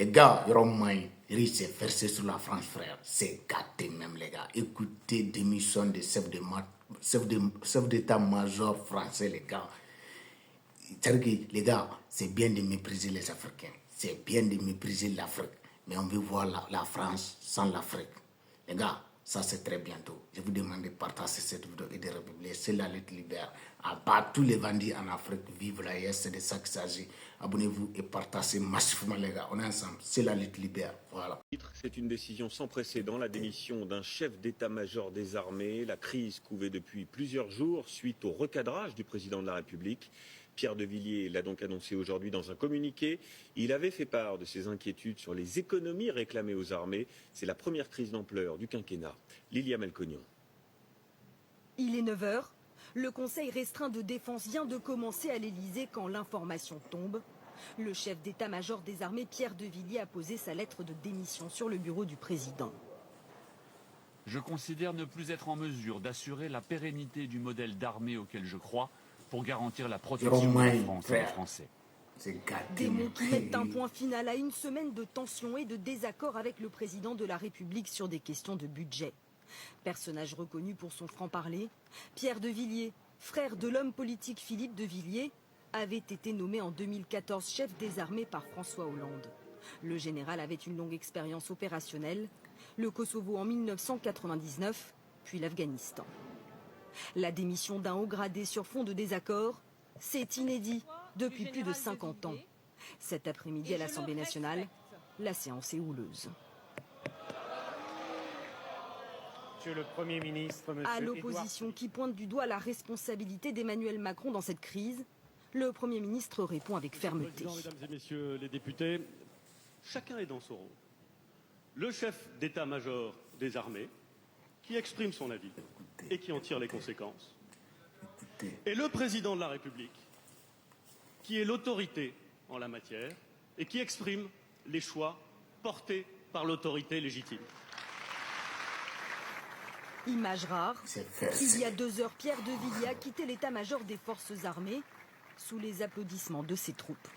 Les gars, il s'est versé sur la France, frère. C'est gâté même, les gars. Écoutez démission de chef d'état-major français, les gars. C'est-à-dire que, les gars, c'est bien de mépriser les Africains. C'est bien de mépriser l'Afrique. Mais on veut voir la France sans l'Afrique. Les gars, ça c'est très bientôt. Je vous demande de partager cette vidéo et de republier. C'est la lutte libère. Abattre tous les bandits en Afrique. Vive la IS, c'est de ça qu'il s'agit. Abonnez-vous et partagez massivement, les gars. On est ensemble. C'est la lutte libère. Voilà. C'est une décision sans précédent, la démission d'un chef d'état-major des armées. La crise couvait depuis plusieurs jours suite au recadrage du président de la République. Pierre de Villiers l'a donc annoncé aujourd'hui dans un communiqué. Il avait fait part de ses inquiétudes sur les économies réclamées aux armées. C'est la première crise d'ampleur du quinquennat. Lilia Melconian. Il est 9 h. Le conseil restreint de défense vient de commencer à l'Élysée quand l'information tombe. Le chef d'état-major des armées, Pierre de Villiers, a posé sa lettre de démission sur le bureau du président. Je considère ne plus être en mesure d'assurer la pérennité du modèle d'armée auquel je crois pour garantir la protection de la France et des Français. Des mots qui mettent un point final à une semaine de tensions et de désaccords avec le président de la République sur des questions de budget. Personnage reconnu pour son franc-parler, Pierre de Villiers, frère de l'homme politique Philippe de Villiers, avait été nommé en 2014 chef des armées par François Hollande. Le général avait une longue expérience opérationnelle, le Kosovo en 1999, puis l'Afghanistan. La démission d'un haut gradé sur fond de désaccord, c'est inédit depuis plus de 50 ans. Cet après-midi à l'Assemblée nationale, la séance est houleuse. Monsieur le Premier ministre, à l'opposition qui pointe du doigt la responsabilité d'Emmanuel Macron dans cette crise, le Premier ministre répond avec fermeté. Mesdames et messieurs les députés, chacun est dans son rôle. Le chef d'état-major des armées, qui exprime son avis et qui en tire les conséquences, et le président de la République, qui est l'autorité en la matière et qui exprime les choix portés par l'autorité légitime. Image rare, il y a 2 heures, Pierre de Villiers a quitté l'état-major des forces armées sous les applaudissements de ses troupes.